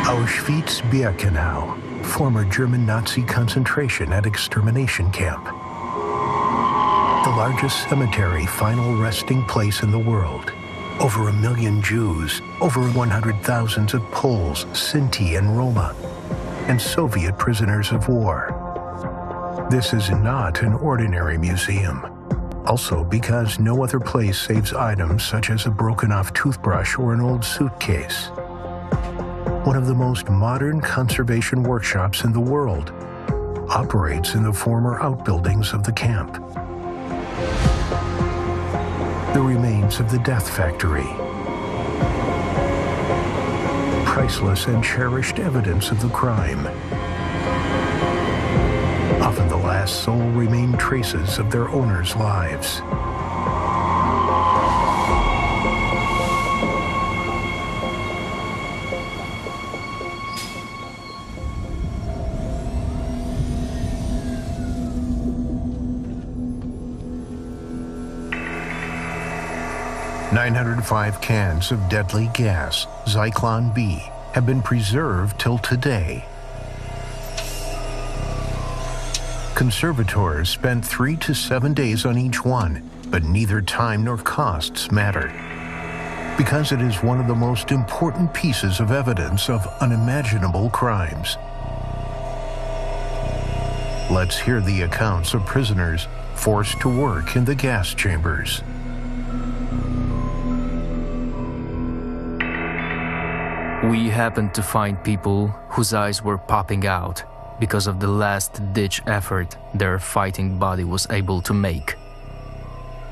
Auschwitz-Birkenau, former German Nazi concentration and extermination camp. The largest cemetery final resting place in the world. Over 1 million Jews, over 100,000 of Poles, Sinti and Roma, and Soviet prisoners of war. This is not an ordinary museum. Also because no other place saves items such as a broken-off toothbrush or an old suitcase. One of the most modern conservation workshops in the world operates in the former outbuildings of the camp. The remains of the death factory. Priceless and cherished evidence of the crime. Often the last sole remain traces of their owners' lives. "905 cans of deadly gas, Zyklon B, have been preserved till today. Conservators spent 3 to 7 days on each one, but neither time nor costs mattered, because it is one of the most important pieces of evidence of unimaginable crimes. Let's hear the accounts of prisoners forced to work in the gas chambers. We happened to find people whose eyes were popping out because of the last-ditch effort their fighting body was able to make.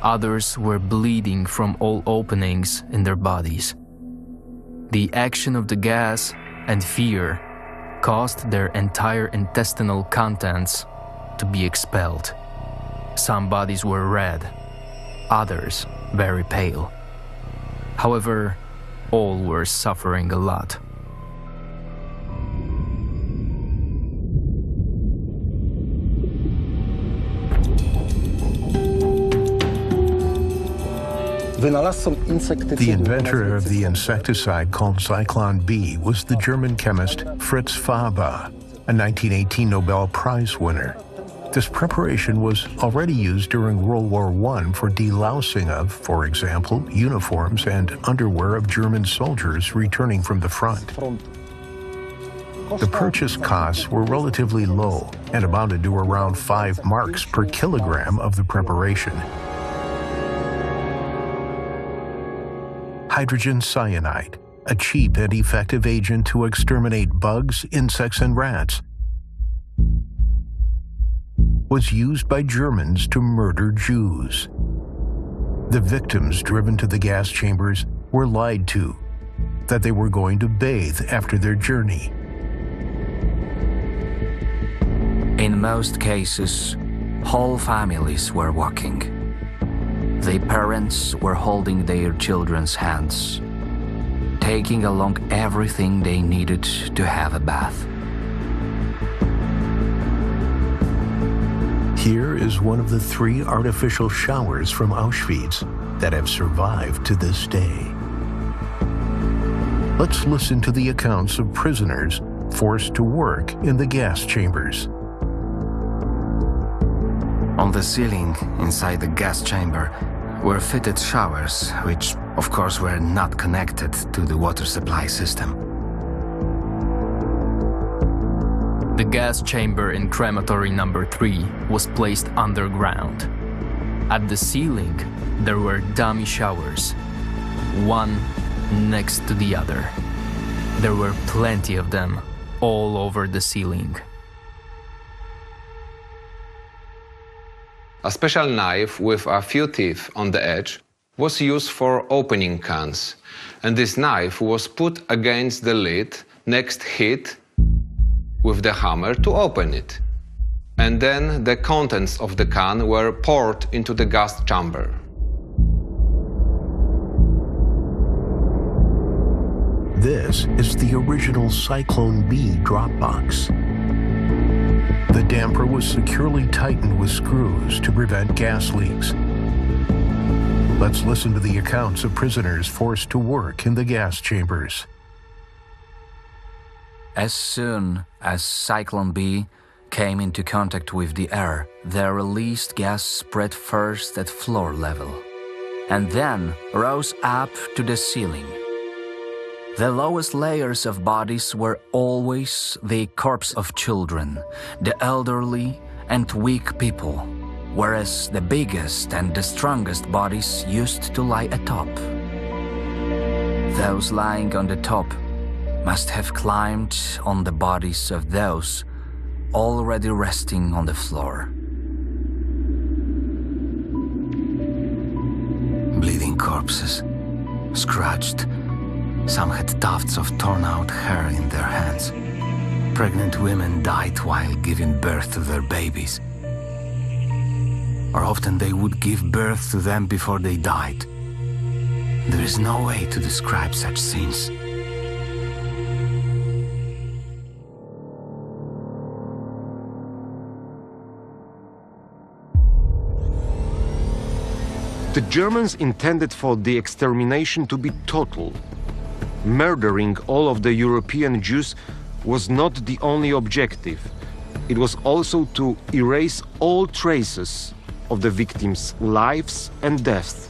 Others were bleeding from all openings in their bodies. The action of the gas and fear caused their entire intestinal contents to be expelled. Some bodies were red, others very pale. However, all were suffering a lot. The inventor of the insecticide called Zyklon B was the German chemist Fritz Haber, a 1918 Nobel Prize winner. This preparation was already used during World War I for delousing of, for example, uniforms and underwear of German soldiers returning from the front. The purchase costs were relatively low and amounted to around 5 marks per kilogram of the preparation. Hydrogen cyanide, a cheap and effective agent to exterminate bugs, insects, and rats, was used by Germans to murder Jews. The victims driven to the gas chambers were lied to, that they were going to bathe after their journey. In most cases, whole families were walking. The parents were holding their children's hands, taking along everything they needed to have a bath. Here is one of the 3 artificial showers from Auschwitz that have survived to this day. Let's listen to the accounts of prisoners forced to work in the gas chambers. On the ceiling inside the gas chamber were fitted showers, which of course were not connected to the water supply system. The gas chamber in crematory number 3 was placed underground. At the ceiling, there were dummy showers, one next to the other. There were plenty of them all over the ceiling. A special knife with a few teeth on the edge was used for opening cans, and this knife was put against the lid, next hit with the hammer to open it. And then the contents of the can were poured into the gas chamber. This is the original Zyklon B drop box. The damper was securely tightened with screws to prevent gas leaks. Let's listen to the accounts of prisoners forced to work in the gas chambers. As soon as Cyclone B came into contact with the air, the released gas spread first at floor level, and then rose up to the ceiling. The lowest layers of bodies were always the corpses of children, the elderly and weak people, whereas the biggest and the strongest bodies used to lie atop. Those lying on the top must have climbed on the bodies of those already resting on the floor. Bleeding corpses, scratched. Some had tufts of torn-out hair in their hands. Pregnant women died while giving birth to their babies. Or often they would give birth to them before they died. There is no way to describe such scenes. The Germans intended for the extermination to be total. Murdering all of the European Jews was not the only objective. It was also to erase all traces of the victims' lives and deaths.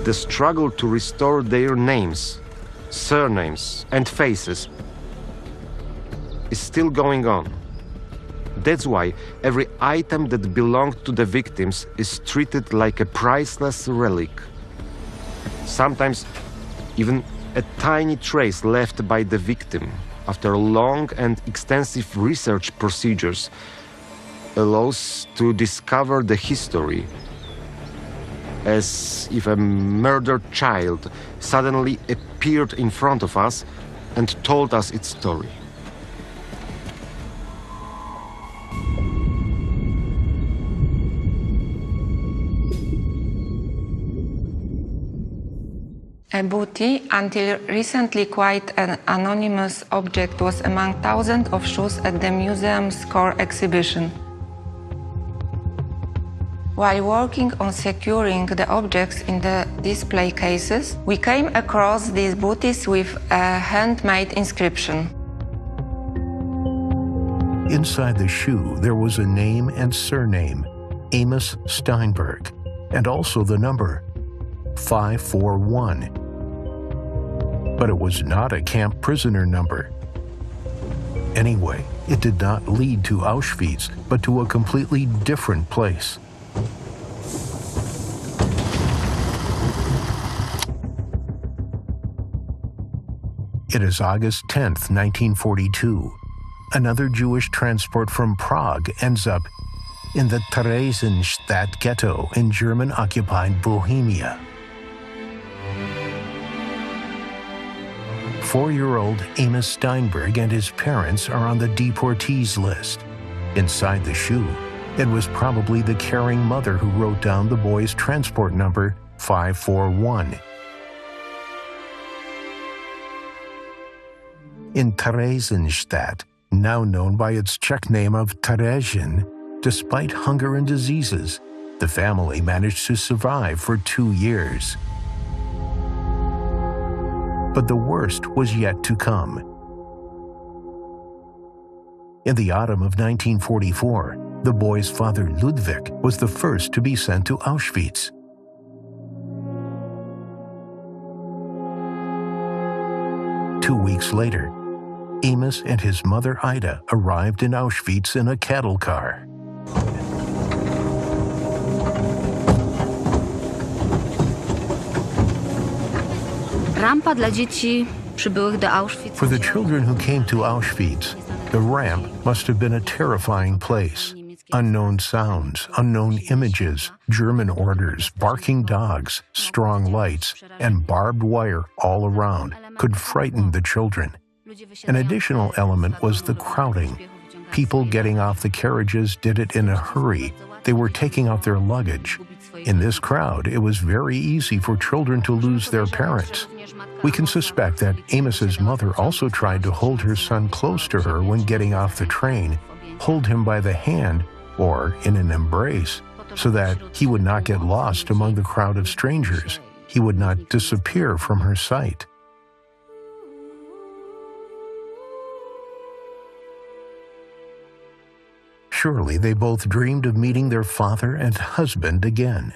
The struggle to restore their names, surnames, and faces is still going on. That's why every item that belonged to the victims is treated like a priceless relic. Sometimes even a tiny trace left by the victim after long and extensive research procedures allows to discover the history, as if a murdered child suddenly appeared in front of us and told us its story. A booty, until recently quite an anonymous object, was among thousands of shoes at the museum's core exhibition. While working on securing the objects in the display cases, we came across these booties with a handmade inscription. Inside the shoe, there was a name and surname, Amos Steinberg, and also the number 541. But it was not a camp prisoner number. Anyway, it did not lead to Auschwitz, but to a completely different place. It is August 10th, 1942. Another Jewish transport from Prague ends up in the Theresienstadt ghetto in German-occupied Bohemia. 4-year-old Amos Steinberg and his parents are on the deportees list. Inside the shoe, it was probably the caring mother who wrote down the boy's transport number 541. In Theresienstadt, now known by its Czech name of Terezin, despite hunger and diseases, the family managed to survive for 2 years. But the worst was yet to come. In the autumn of 1944, the boy's father Ludwig was the first to be sent to Auschwitz. Two weeks later, Amos and his mother Ida arrived in Auschwitz in a cattle car. Rampa dla dzieci przybyłych do Auschwitz. For the children who came to Auschwitz, the ramp must have been a terrifying place. Unknown sounds, unknown images, German orders, barking dogs, strong lights, and barbed wire all around could frighten the children. An additional element was the crowding. People getting off the carriages did it in a hurry. They were taking out their luggage. In this crowd, it was very easy for children to lose their parents. We can suspect that Amos's mother also tried to hold her son close to her when getting off the train, hold him by the hand or in an embrace, so that he would not get lost among the crowd of strangers. He would not disappear from her sight. Surely they both dreamed of meeting their father and husband again.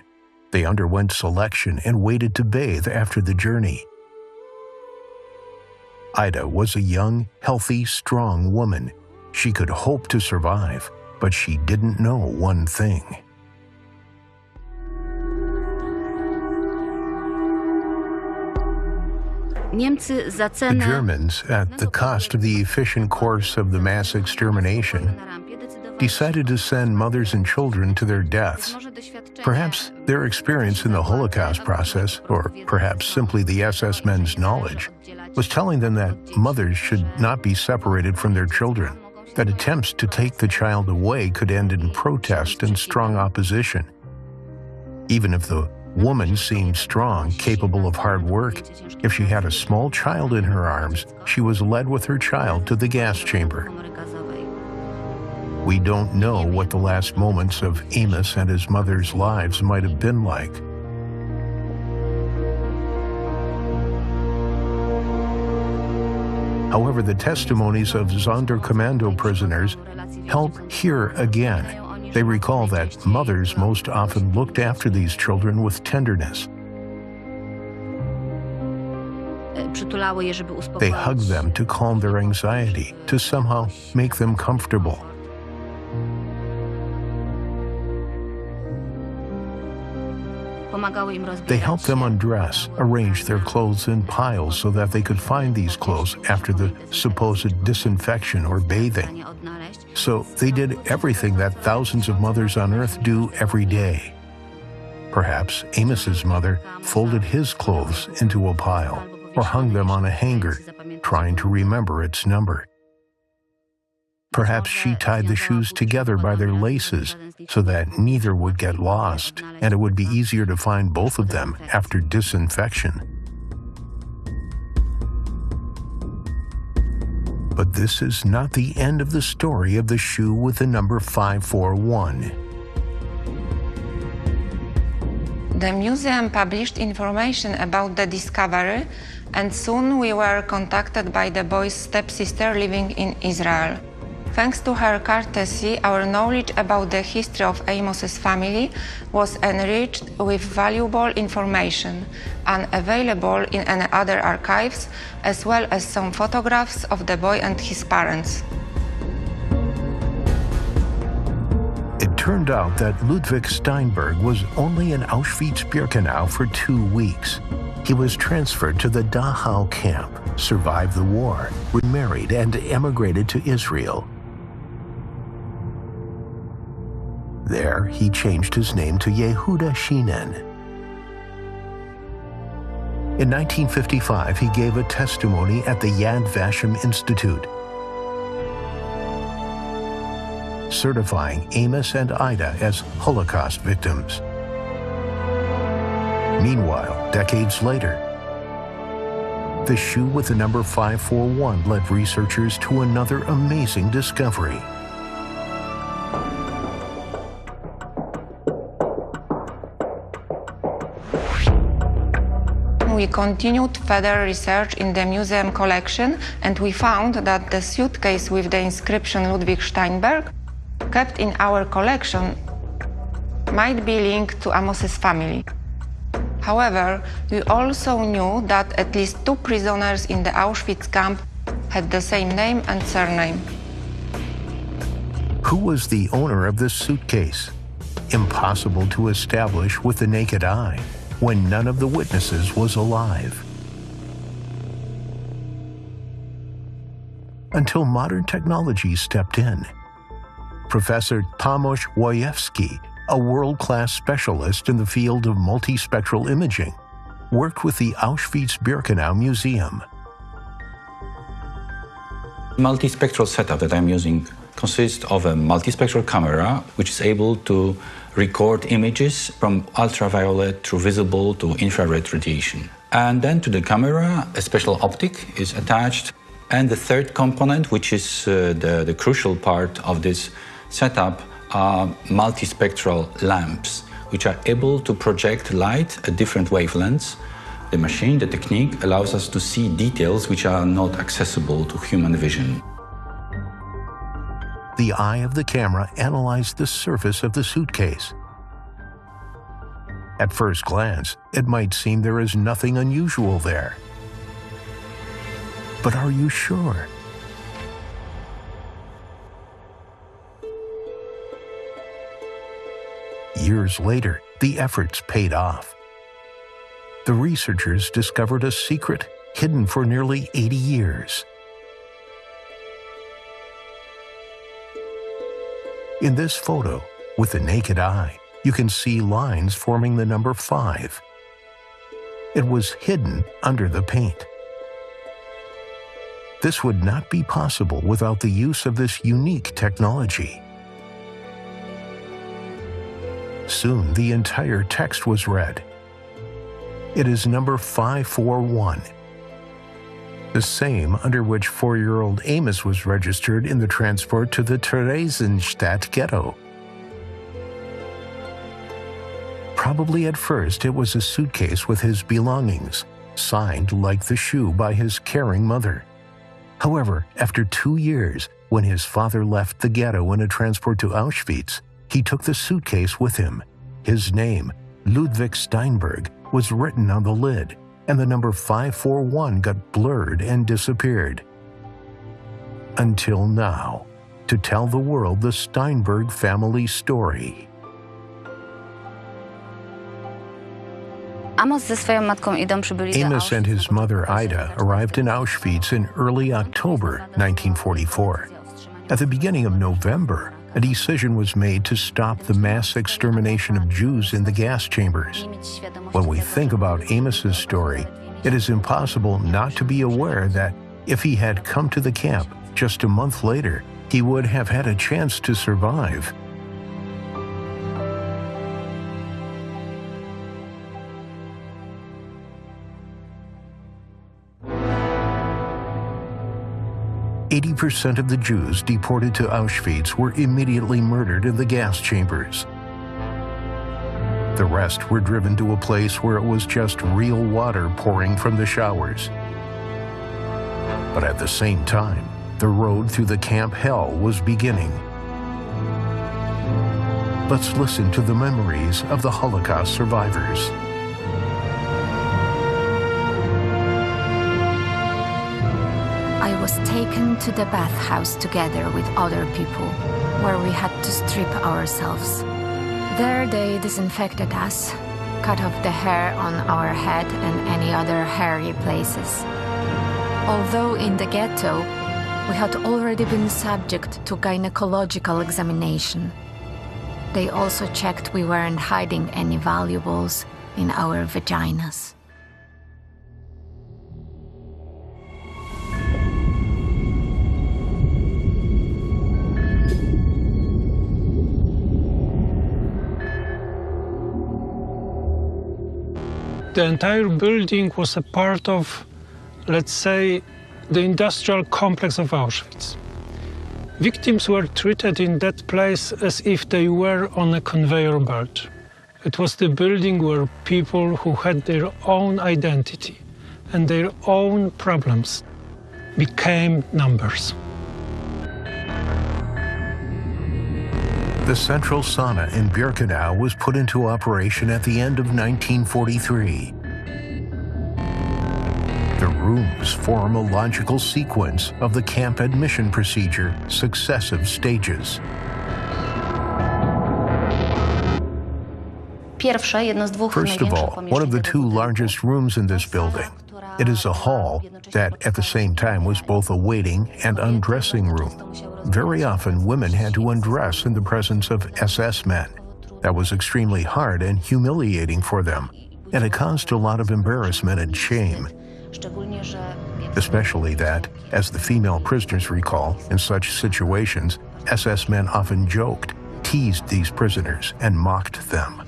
They underwent selection and waited to bathe after the journey. Ida was a young, healthy, strong woman. She could hope to survive, but she didn't know one thing. The Germans, at the cost of the efficient course of the mass extermination, decided to send mothers and children to their deaths. Perhaps their experience in the Holocaust process, or perhaps simply the SS men's knowledge, was telling them that mothers should not be separated from their children, that attempts to take the child away could end in protest and strong opposition. Even if the woman seemed strong, capable of hard work, if she had a small child in her arms, she was led with her child to the gas chamber. We don't know what the last moments of Amos and his mother's lives might have been like. However, the testimonies of Sonderkommando prisoners help here again. They recall that mothers most often looked after these children with tenderness. They hugged them to calm their anxiety, to somehow make them comfortable. They helped them undress, arrange their clothes in piles so that they could find these clothes after the supposed disinfection or bathing. So they did everything that thousands of mothers on Earth do every day. Perhaps Amos's mother folded his clothes into a pile or hung them on a hanger, trying to remember its number. Perhaps she tied the shoes together by their laces so that neither would get lost, and it would be easier to find both of them after disinfection. But this is not the end of the story of the shoe with the number 541. The museum published information about the discovery, and soon we were contacted by the boy's stepsister living in Israel. Thanks to her courtesy, our knowledge about the history of Amos's family was enriched with valuable information, unavailable in any other archives, as well as some photographs of the boy and his parents. It turned out that Ludwig Steinberg was only in Auschwitz-Birkenau for 2 weeks. He was transferred to the Dachau camp, survived the war, remarried, and emigrated to Israel. There, he changed his name to Yehuda Shinen. In 1955, he gave a testimony at the Yad Vashem Institute, certifying Amos and Ida as Holocaust victims. Meanwhile, decades later, the shoe with the number 541 led researchers to another amazing discovery. We continued further research in the museum collection, and we found that the suitcase with the inscription Ludwig Steinberg, kept in our collection, might be linked to Amos's family. However, we also knew that at least 2 prisoners in the Auschwitz camp had the same name and surname. Who was the owner of this suitcase? Impossible to establish with the naked eye, when none of the witnesses was alive. Until modern technology stepped in. Professor Tomasz Wojewski, a world-class specialist in the field of multispectral imaging, worked with the Auschwitz-Birkenau Museum. The multispectral setup that I'm using consists of a multispectral camera, which is able to record images from ultraviolet through visible to infrared radiation. And then to the camera, a special optic is attached. And the third component, which is the crucial part of this setup, are multispectral lamps, which are able to project light at different wavelengths. The machine, the technique, allows us to see details which are not accessible to human vision. the eye of the camera analyzed the surface of the suitcase. At first glance, it might seem there is nothing unusual there. But are you sure? Years later, the efforts paid off. The researchers discovered a secret hidden for nearly 80 years. In this photo, with the naked eye, you can see lines forming the number 5. It was hidden under the paint. This would not be possible without the use of this unique technology. Soon, the entire text was read. It is number 541, the same under which 4-year-old Amos was registered in the transport to the Theresienstadt ghetto. Probably at first it was a suitcase with his belongings, signed like the shoe by his caring mother. However, after 2 years, when his father left the ghetto in a transport to Auschwitz, he took the suitcase with him. His name, Ludwig Steinberg, was written on the lid, and the number 541 got blurred and disappeared. Until now, to tell the world the Steinberg family story. Amos and his mother Ida arrived in Auschwitz in early October 1944. At the beginning of November, a decision was made to stop the mass extermination of Jews in the gas chambers. When we think about Amos's story, it is impossible not to be aware that if he had come to the camp just a month later, he would have had a chance to survive. "80% of the Jews deported to Auschwitz were immediately murdered in the gas chambers. The rest were driven to a place where it was just real water pouring from the showers. But at the same time, the road through the camp hell was beginning. Let's listen to the memories of the Holocaust survivors. I was taken to the bathhouse together with other people, where we had to strip ourselves. There they disinfected us, cut off the hair on our head and any other hairy places. Although in the ghetto, we had already been subject to gynecological examination. They also checked we weren't hiding any valuables in our vaginas. The entire building was a part of, let's say, the industrial complex of Auschwitz. Victims were treated in that place as if they were on a conveyor belt. It was the building where people who had their own identity and their own problems became numbers. The central sauna in Birkenau was put into operation at the end of 1943. The rooms form a logical sequence of the camp admission procedure, successive stages. First of all, one of the 2 largest rooms in this building. It is a hall that at the same time was both a waiting and undressing room. Very often, women had to undress in the presence of SS men. That was extremely hard and humiliating for them, and it caused a lot of embarrassment and shame. Especially that, as the female prisoners recall, in such situations, SS men often joked, teased these prisoners, and mocked them.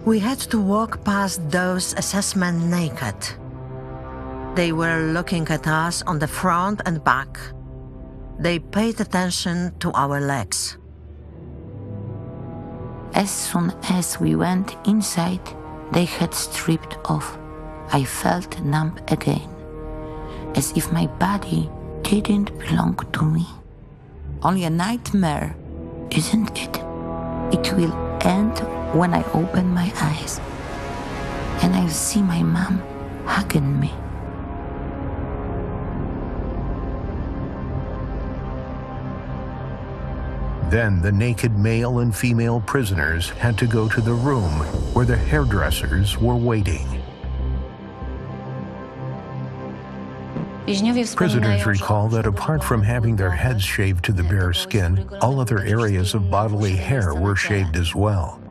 We had to walk past those SS men naked. They were looking at us on the front and back. They paid attention to our legs. As soon as we went inside, they had stripped off. I felt numb again, as if my body didn't belong to me. Only a nightmare, isn't it? It will end when I open my eyes and I'll see my mom hugging me. Then the naked male and female prisoners had to go to the room where the hairdressers were waiting. Prisoners recall that apart from having their heads shaved to the bare skin, all other areas of bodily hair were shaved as well.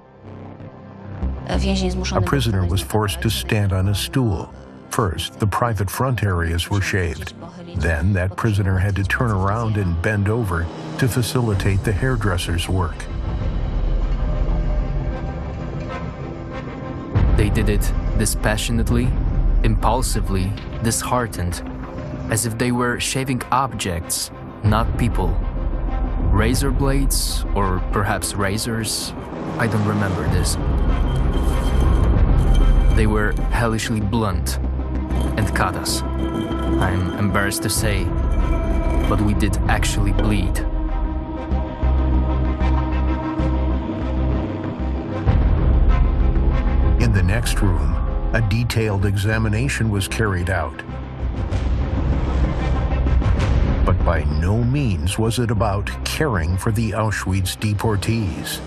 A prisoner was forced to stand on a stool. First, the private front areas were shaved. Then, that prisoner had to turn around and bend over to facilitate the hairdresser's work. They did it dispassionately, impulsively, disheartened, as if they were shaving objects, not people. Razor blades, or perhaps razors, I don't remember this. They were hellishly blunt and cut us. I'm embarrassed to say, but we did actually bleed. In the next room, a detailed examination was carried out. But by no means was it about caring for the Auschwitz deportees.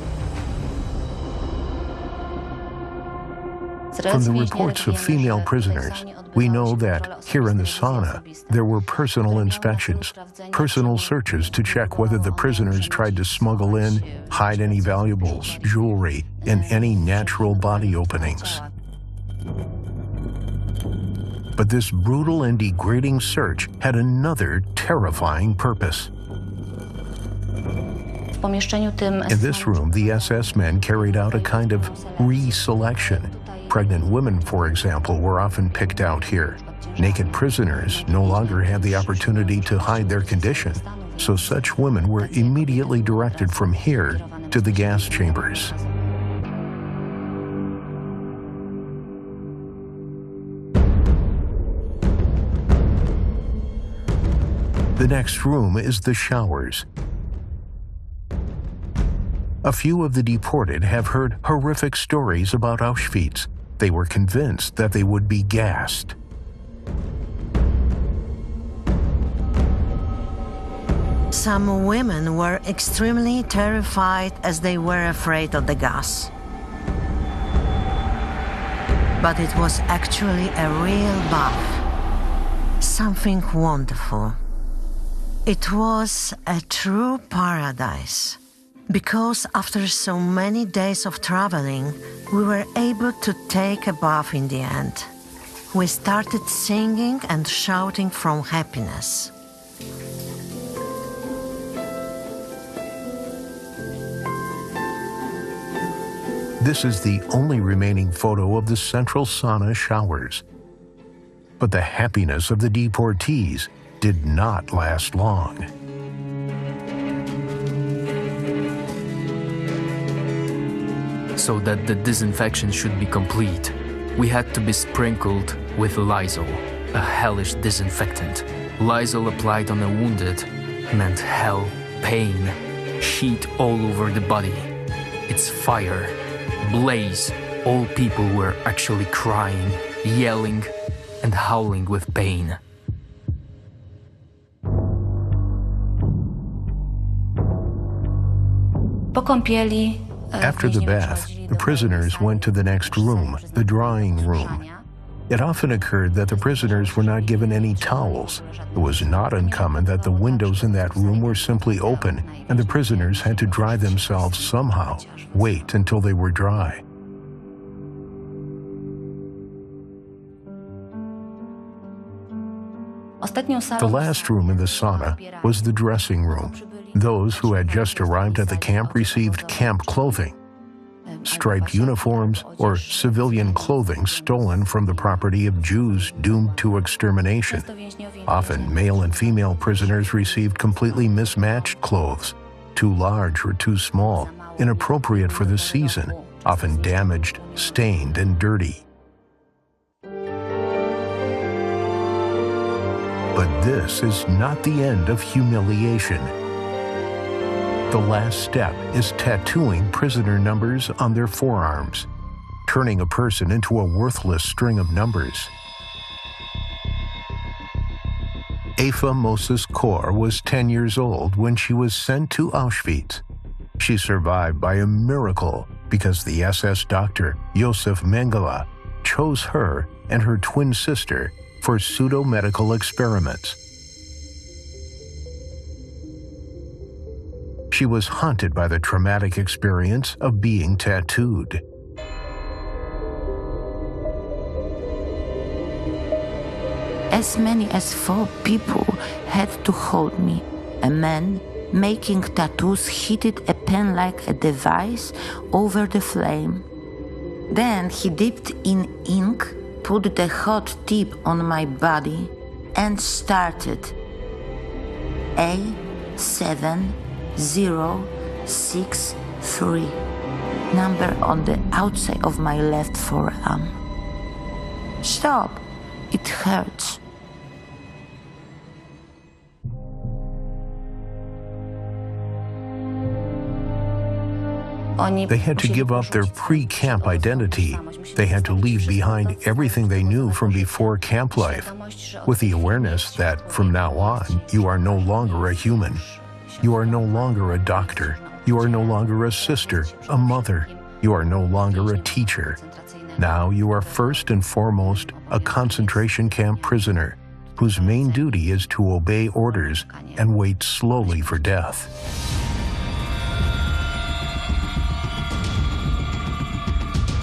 From the reports of female prisoners, we know that here in the sauna, there were personal inspections, personal searches to check whether the prisoners tried to smuggle in, hide any valuables, jewelry, and any natural body openings. But this brutal and degrading search had another terrifying purpose. In this room, the SS men carried out a kind of reselection. Pregnant women, for example, were often picked out here. Naked prisoners no longer had the opportunity to hide their condition, so such women were immediately directed from here to the gas chambers. The next room is the showers. A few of the deported have heard horrific stories about Auschwitz. They were convinced that they would be gassed. Some women were extremely terrified as they were afraid of the gas. But it was actually a real bath, something wonderful. It was a true paradise. Because after so many days of traveling, we were able to take a bath in the end. We started singing and shouting from happiness. This is the only remaining photo of the central sauna showers. But the happiness of the deportees did not last long. So that the disinfection should be complete, we had to be sprinkled with Lysol, a hellish disinfectant. Lysol applied on a wounded meant hell, pain, sheet all over the body. It's fire, blaze. All people were actually crying, yelling, and howling with pain. After the bath, the prisoners went to the next room, the drying room. It often occurred that the prisoners were not given any towels. It was not uncommon that the windows in that room were simply open, and the prisoners had to dry themselves somehow, wait until they were dry. The last room in the sauna was the dressing room. Those who had just arrived at the camp received camp clothing, striped uniforms, or civilian clothing stolen from the property of Jews doomed to extermination. Often, male and female prisoners received completely mismatched clothes, too large or too small, inappropriate for the season, often damaged, stained, and dirty. But this is not the end of humiliation. The last step is tattooing prisoner numbers on their forearms, turning a person into a worthless string of numbers. Afa Moses Kor was 10 years old when she was sent to Auschwitz. She survived by a miracle because the SS doctor Josef Mengele chose her and her twin sister for pseudo-medical experiments. She was haunted by the traumatic experience of being tattooed. As many as 4 people had to hold me. A man making tattoos heated a pen-like a device over the flame. Then he dipped in ink, put the hot tip on my body, and started. A7063, number on the outside of my left forearm. Stop, it hurts. They had to give up their pre-camp identity. They had to leave behind everything they knew from before camp life, with the awareness that from now on, you are no longer a human. You are no longer a doctor. You are no longer a sister, a mother. You are no longer a teacher. Now you are first and foremost a concentration camp prisoner, whose main duty is to obey orders and wait slowly for death.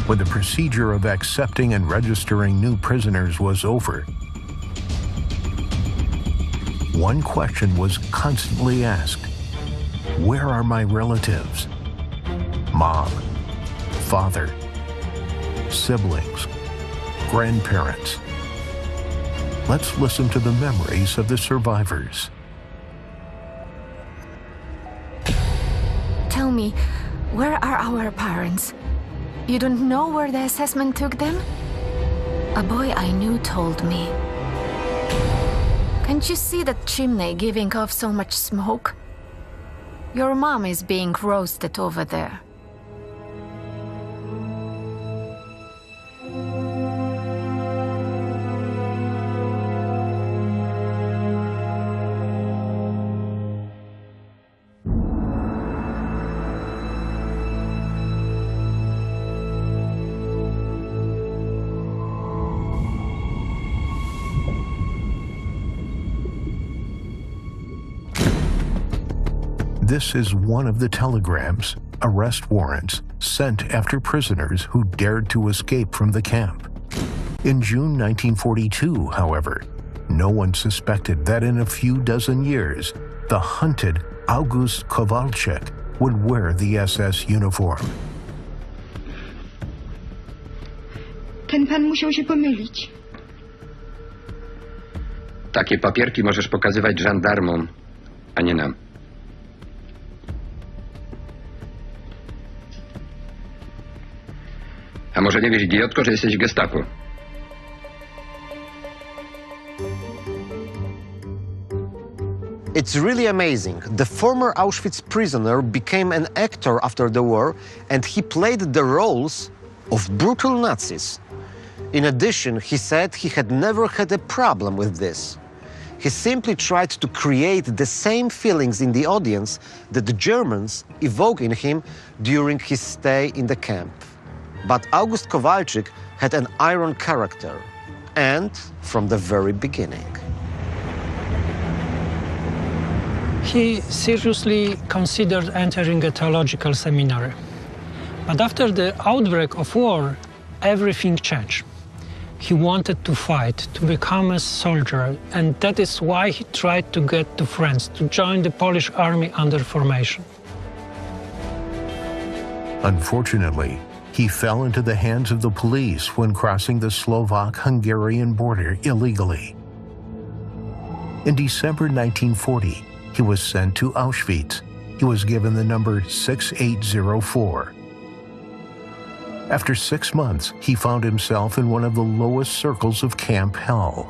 When the procedure of accepting and registering new prisoners was over, one question was constantly asked: where are my relatives? Mom, father, siblings, grandparents. Let's listen to the memories of the survivors. Tell me, where are our parents? You don't know where the assessment took them? A boy I knew told me. Can't you see that chimney giving off so much smoke? Your mom is being roasted over there. This is one of the telegrams, arrest warrants, sent after prisoners who dared to escape from the camp. In June 1942, however, no one suspected that in a few dozen years, the hunted August Kowalczyk would wear the SS uniform. Ten pan musiał się pomylić. Takie papierki możesz pokazywać żandarmom, a nie nam. A może nie wiesz, idiotko, że jesteś gestapo? It's really amazing. The former Auschwitz prisoner became an actor after the war, and he played the roles of brutal Nazis. In addition, he said he had never had a problem with this. He simply tried to create the same feelings in the audience that the Germans evoke in him during his stay in the camp. But August Kowalczyk had an iron character, and from the very beginning. He seriously considered entering a theological seminary. But after the outbreak of war, everything changed. He wanted to fight, to become a soldier, and that is why he tried to get to France, to join the Polish army under formation. Unfortunately, he fell into the hands of the police when crossing the Slovak-Hungarian border illegally. In December 1940, he was sent to Auschwitz. He was given the number 6804. After 6 months, he found himself in one of the lowest circles of Camp Hell.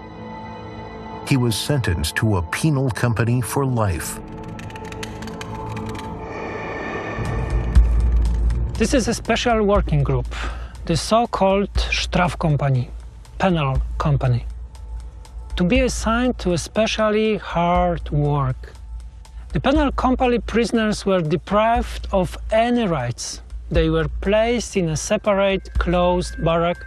he was sentenced to a penal company for life. This is a special working group, the so-called Strafkompanie, penal company, to be assigned to especially hard work. The penal company prisoners were deprived of any rights. They were placed in a separate, closed barrack.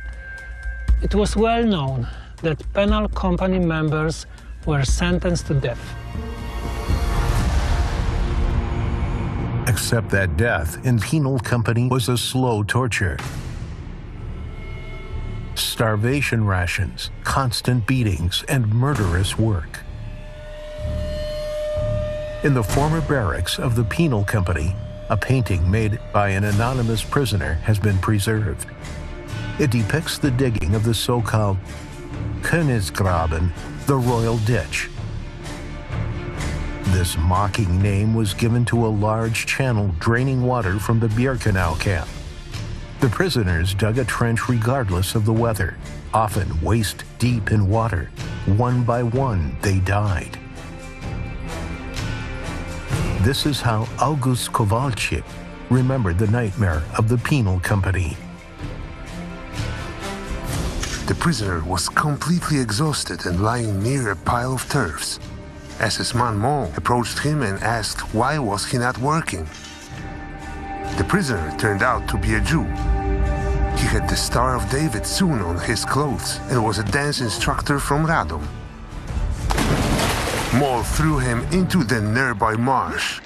It was well known that penal company members were sentenced to death. Except that death in penal company was a slow torture. Starvation rations, constant beatings, and murderous work. In the former barracks of the penal company, a painting made by an anonymous prisoner has been preserved. It depicts the digging of the so-called Königsgraben, the royal ditch. This mocking name was given to a large channel draining water from the Birkenau camp. The prisoners dug a trench regardless of the weather, often waist deep in water. One by one, they died. This is how August Kowalczyk remembered the nightmare of the penal company. The prisoner was completely exhausted and lying near a pile of turfs. SS-man Moll approached him and asked why was he not working. The prisoner turned out to be a Jew. He had the Star of David sewn on his clothes and was a dance instructor from Radom. Moll threw him into the nearby marsh.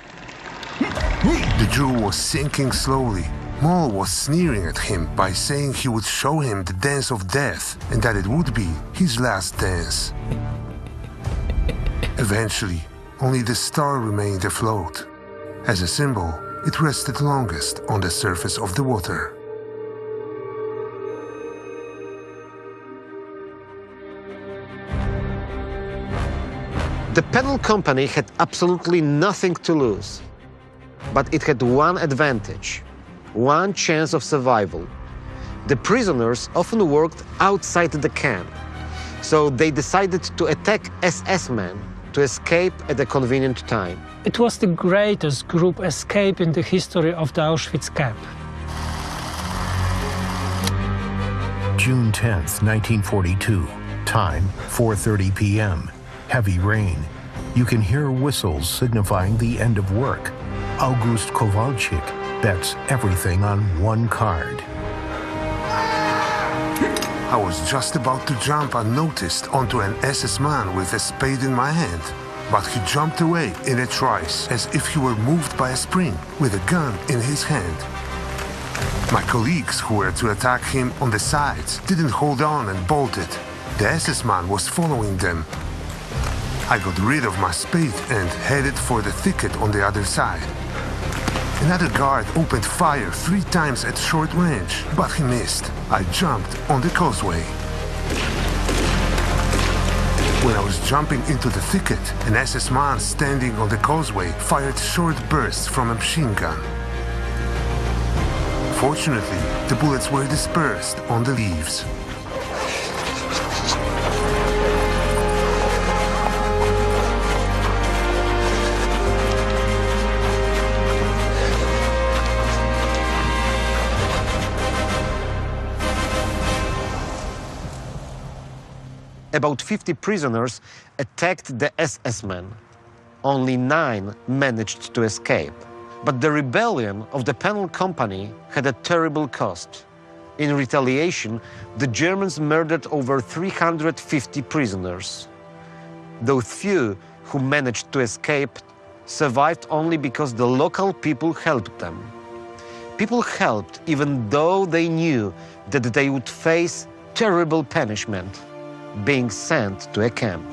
The Jew was sinking slowly. Moll was sneering at him by saying he would show him the dance of death and that it would be his last dance. Eventually, only the star remained afloat. As a symbol, it rested longest on the surface of the water. The penal company had absolutely nothing to lose, but it had one advantage, one chance of survival. The prisoners often worked outside the camp, so they decided to attack SS-men to escape at a convenient time. It was the greatest group escape in the history of the Auschwitz camp. June 10th, 1942, time 4:30 p.m. Heavy rain. You can hear whistles signifying the end of work. August Kowalczyk bets everything on one card. I was just about to jump unnoticed onto an SS man with a spade in my hand, but he jumped away in a trice as if he were moved by a spring with a gun in his hand. My colleagues who were to attack him on the sides didn't hold on and bolted. The SS man was following them. I got rid of my spade and headed for the thicket on the other side. Another guard opened fire 3 times at short range, but he missed. I jumped on the causeway. When I was jumping into the thicket, an SS man standing on the causeway fired short bursts from a machine gun. Fortunately, the bullets were dispersed on the leaves. About 50 prisoners attacked the SS-men. Only 9 managed to escape. But the rebellion of the penal company had a terrible cost. In retaliation, the Germans murdered over 350 prisoners. Those few who managed to escape survived only because the local people helped them. People helped even though they knew that they would face terrible punishment, being sent to a camp.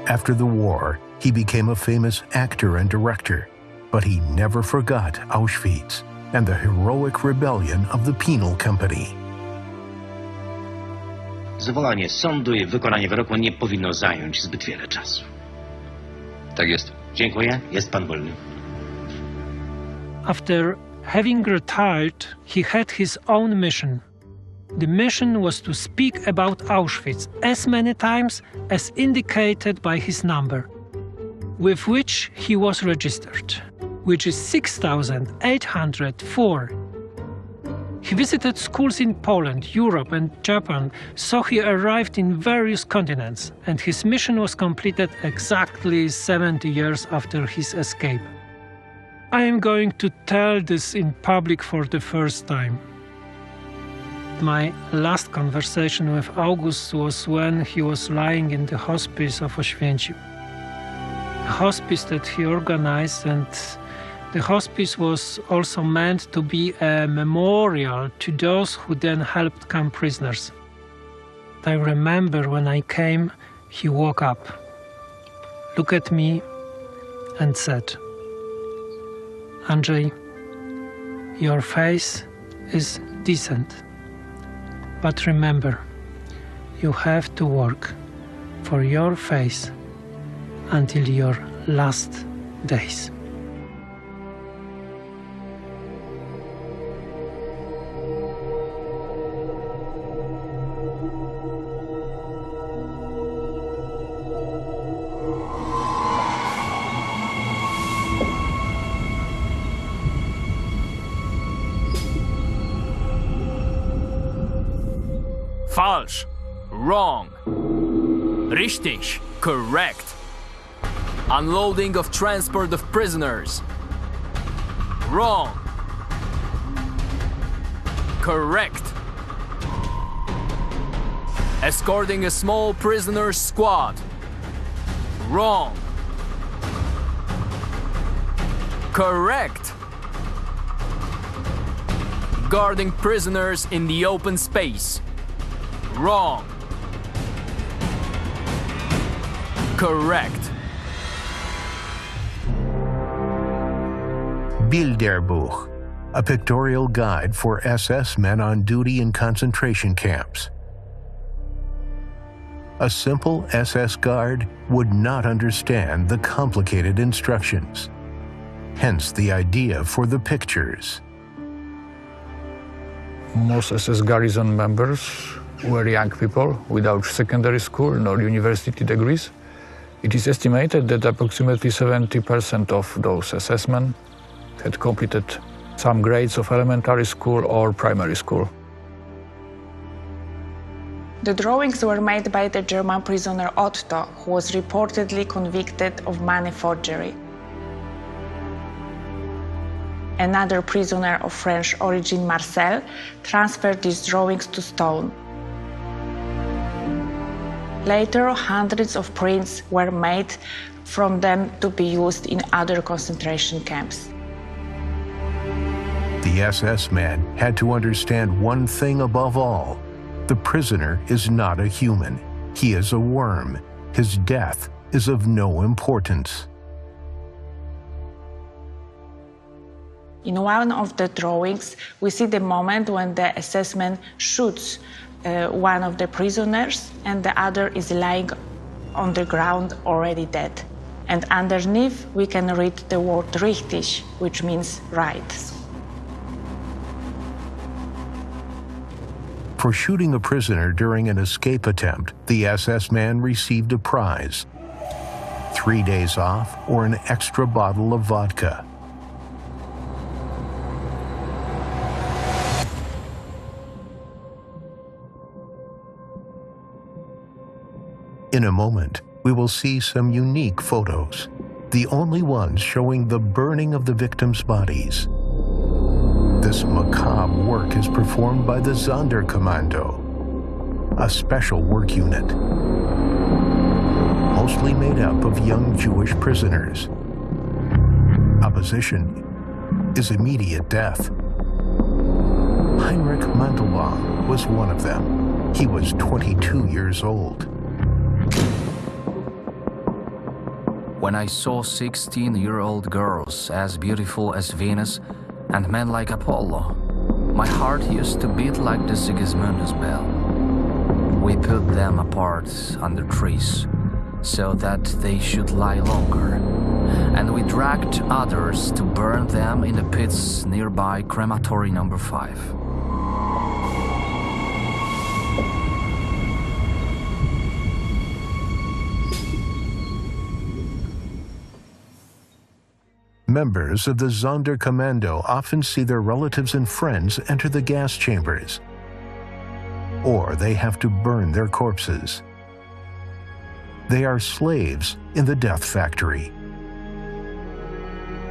After the war, he became a famous actor and director, but he never forgot Auschwitz and the heroic rebellion of the penal company. Zwołanie sądu i wykonanie wyroku nie powinno zająć zbyt wiele czasu. Tak jest. Dziękuję. Jest pan wolny. After having retired, he had his own mission. The mission was to speak about Auschwitz as many times as indicated by his number, with which he was registered, which is 6,804. He visited schools in Poland, Europe and Japan, so he arrived in various continents, and his mission was completed exactly 70 years after his escape. I am going to tell this in public for the first time. My last conversation with August was when he was lying in the hospice of Oświęcim. A hospice that he organized, and the hospice was also meant to be a memorial to those who then helped camp prisoners. I remember when I came, he woke up, looked at me and said, "Andrzej, your face is decent, but remember, you have to work for your face until your last days." Falsch. Wrong. Richtig. Correct. Unloading of transport of prisoners. Wrong. Correct. Escorting a small prisoner squad. Wrong. Correct. Guarding prisoners in the open space. Wrong. Correct. Bilderbuch, a pictorial guide for SS men on duty in concentration camps. A simple SS guard would not understand the complicated instructions. Hence the idea for the pictures. Most SS garrison members were young people without secondary school nor university degrees. It is estimated that approximately 70% of those SS men had completed some grades of elementary school or primary school. The drawings were made by the German prisoner Otto, who was reportedly convicted of money forgery. Another prisoner of French origin, Marcel, transferred these drawings to stone. Later, hundreds of prints were made from them to be used in other concentration camps. The SS man had to understand one thing above all. The prisoner is not a human. He is a worm. His death is of no importance. In one of the drawings, we see the moment when the SS man shoots one of the prisoners and the other is lying on the ground already dead. And underneath we can read the word richtig, which means right. For shooting a prisoner during an escape attempt, the SS man received a prize: 3 days off or an extra bottle of vodka. In a moment, we will see some unique photos, the only ones showing the burning of the victims' bodies. This macabre work is performed by the Sonderkommando, a special work unit, mostly made up of young Jewish prisoners. Opposition is immediate death. Heinrich Mandelbaum was one of them. He was 22 years old. When I saw 16-year-old girls as beautiful as Venus and men like Apollo, my heart used to beat like the Sigismundus bell. We put them apart under trees so that they should lie longer, and we dragged others to burn them in the pits nearby crematory number 5. Members of the Sonderkommando often see their relatives and friends enter the gas chambers, or they have to burn their corpses. They are slaves in the death factory.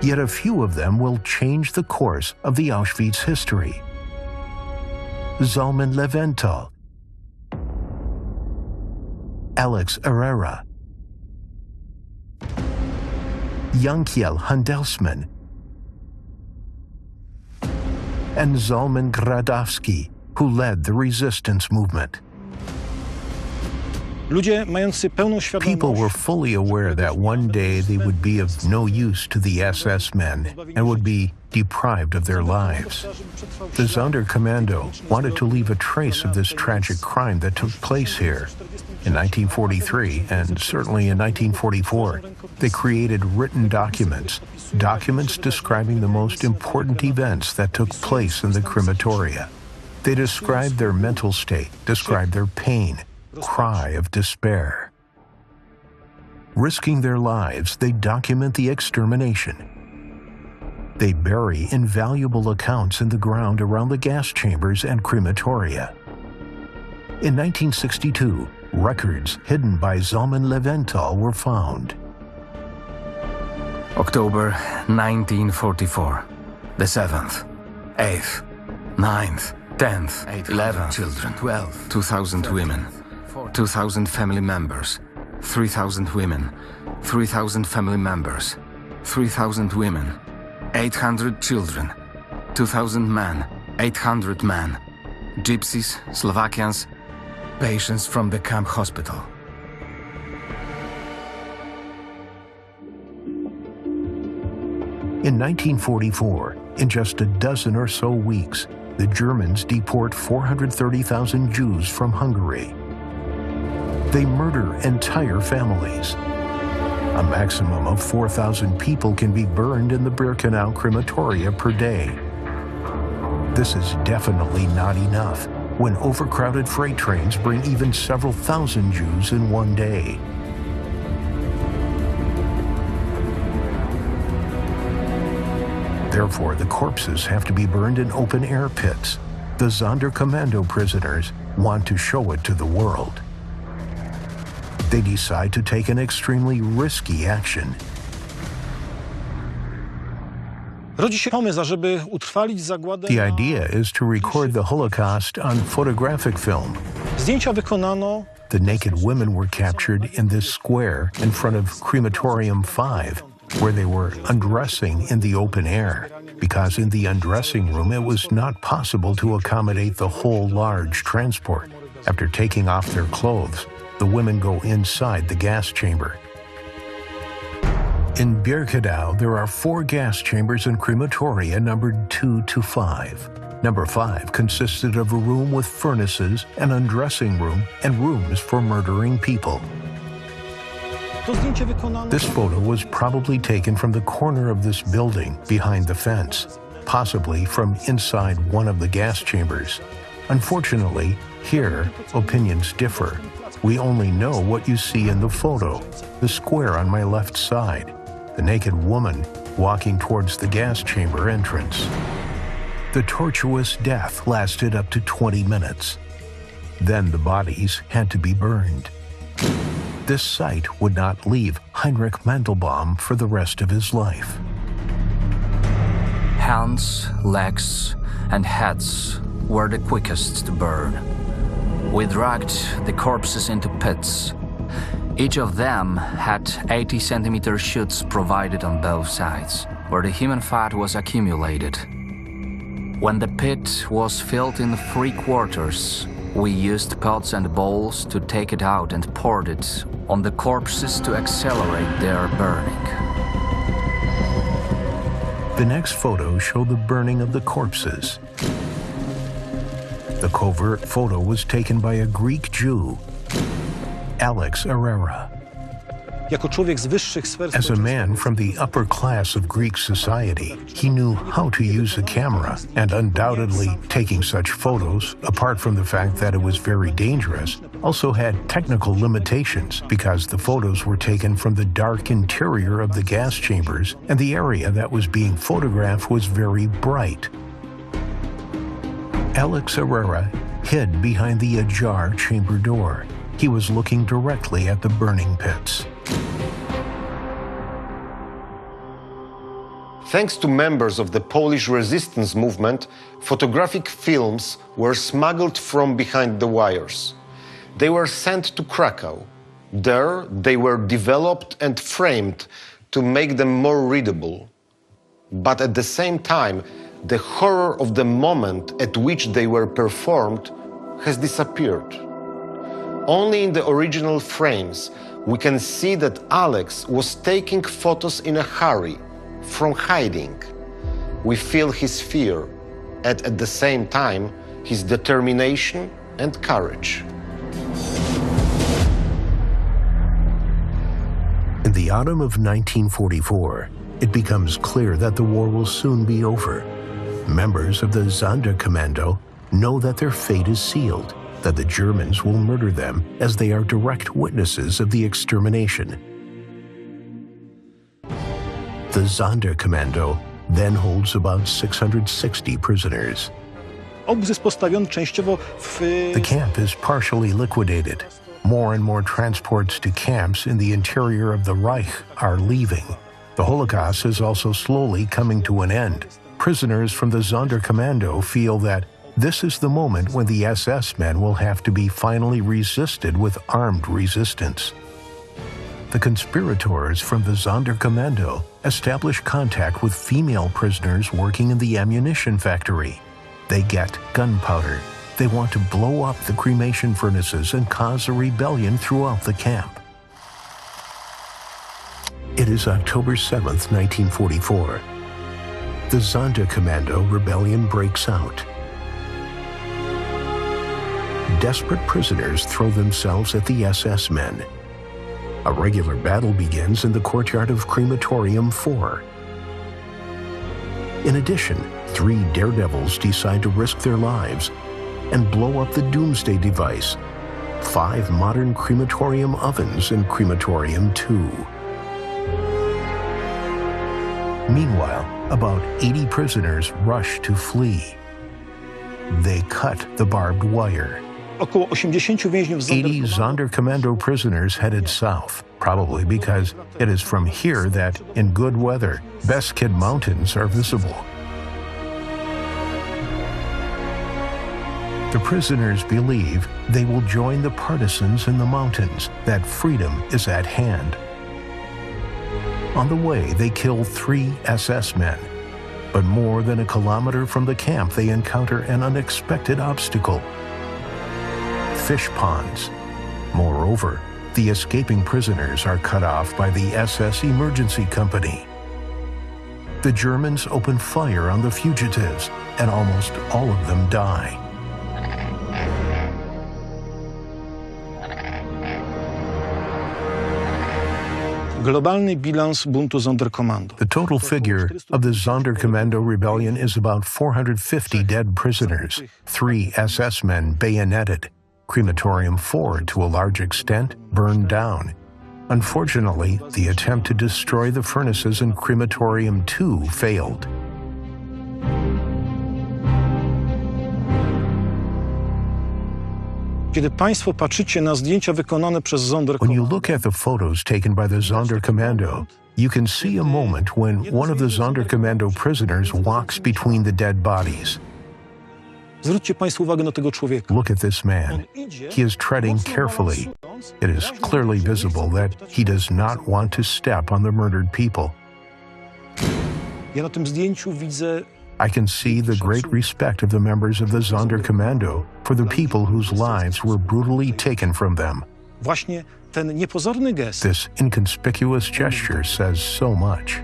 Yet a few of them will change the course of the Auschwitz history. Zalman Leventhal, Alex Herrera, Yankiel Handelsman, and Zalman Gradowski, who led the resistance movement. People were fully aware that one day they would be of no use to the SS men and would be deprived of their lives. The Sonderkommando wanted to leave a trace of this tragic crime that took place here. In 1943, and certainly in 1944, they created written documents describing the most important events that took place in the crematoria. They described their mental state, described their pain, cry of despair. Risking their lives, they document the extermination. They bury invaluable accounts in the ground around the gas chambers and crematoria. In 1962, records hidden by Zalman Leventhal were found. October 1944. The 7th, 8th, 9th, 10th, 11th children, 12, 2,000 women, 2,000 family members, 3,000 women, 3,000 family members, 3,000 women, 800 children, 2,000 men, 800 men, gypsies, Slovakians, patients from the camp hospital. In 1944, in just a dozen or so weeks, the Germans deport 430,000 Jews from Hungary. They murder entire families. A maximum of 4,000 people can be burned in the Birkenau crematoria per day. This is definitely not enough when overcrowded freight trains bring even several thousand Jews in one day. Therefore, the corpses have to be burned in open-air pits. The Sonderkommando prisoners want to show it to the world. They decide to take an extremely risky action. The idea is to record the Holocaust on photographic film. The naked women were captured in this square in front of Crematorium 5, where they were undressing in the open air, because in the undressing room it was not possible to accommodate the whole large transport. After taking off their clothes, the women go inside the gas chamber. In Birkenau, there are 4 gas chambers and crematoria numbered 2 to 5. Number 5 consisted of a room with furnaces, an undressing room, and rooms for murdering people. This photo was probably taken from the corner of this building behind the fence, possibly from inside one of the gas chambers. Unfortunately, here, opinions differ. We only know what you see in the photo, the square on my left side, the naked woman walking towards the gas chamber entrance. The tortuous death lasted up to 20 minutes. Then the bodies had to be burned. This sight would not leave Heinrich Mandelbaum for the rest of his life. Hands, legs, and heads were the quickest to burn. We dragged the corpses into pits. Each of them had 80-centimeter chutes provided on both sides, where the human fat was accumulated. When the pit was filled in 3/4, we used pots and bowls to take it out and poured it on the corpses to accelerate their burning. The next photo showed the burning of the corpses. The covert photo was taken by a Greek Jew, Alex Herrera. As a man from the upper class of Greek society, he knew how to use a camera, and undoubtedly taking such photos, apart from the fact that it was very dangerous, also had technical limitations because the photos were taken from the dark interior of the gas chambers and the area that was being photographed was very bright. Alex Herrera hid behind the ajar chamber door. He was looking directly at the burning pits. Thanks to members of the Polish resistance movement, photographic films were smuggled from behind the wires. They were sent to Krakow. There, they were developed and framed to make them more readable. But at the same time, the horror of the moment at which they were performed has disappeared. Only in the original frames, we can see that Alex was taking photos in a hurry, from hiding. We feel his fear, and at the same time, his determination and courage. In the autumn of 1944, it becomes clear that the war will soon be over. Members of the Sonderkommando know that their fate is sealed, that the Germans will murder them as they are direct witnesses of the extermination. The Sonderkommando then holds about 660 prisoners. The camp is partially liquidated. More and more transports to camps in the interior of the Reich are leaving. The Holocaust is also slowly coming to an end. Prisoners from the Sonderkommando feel that this is the moment when the SS men will have to be finally resisted with armed resistance. The conspirators from the Sonderkommando establish contact with female prisoners working in the ammunition factory. They get gunpowder. They want to blow up the cremation furnaces and cause a rebellion throughout the camp. It is October 7th, 1944. The Sonderkommando rebellion breaks out. Desperate prisoners throw themselves at the SS men. A regular battle begins in the courtyard of Crematorium 4. In addition, 3 daredevils decide to risk their lives and blow up the doomsday device, 5 modern crematorium ovens in Crematorium 2. Meanwhile, about 80 prisoners rush to flee. They cut the barbed wire. 80 Sonderkommando prisoners headed south, probably because it is from here that, in good weather, Beskid Mountains are visible. The prisoners believe they will join the partisans in the mountains, that freedom is at hand. On the way, they kill 3 SS men. But more than a kilometer from the camp, they encounter an unexpected obstacle: fish ponds. Moreover, the escaping prisoners are cut off by the SS emergency company. The Germans open fire on the fugitives, and almost all of them die. The total figure of the Sonderkommando rebellion is about 450 dead prisoners, 3 SS men bayoneted, Crematorium 4 to a large extent burned down. Unfortunately, the attempt to destroy the furnaces in Crematorium 2 failed. Kiedy Państwo patrzycie na zdjęcia wykonane przez Sonderkommando, when you look at the photos taken by the Sonderkommando, you can see a moment when one of the Sonderkommando prisoners walks between the dead bodies. Zwróćcie Państwo uwagę na tego człowieka. Look at this man. He is treading carefully. It is clearly visible that he does not want to step on the murdered people. Ja na tym zdjęciu widzę I can see the great respect of the members of the Sonderkommando for the people whose lives were brutally taken from them. Właśnie ten niepozorny gest. This inconspicuous gesture says so much.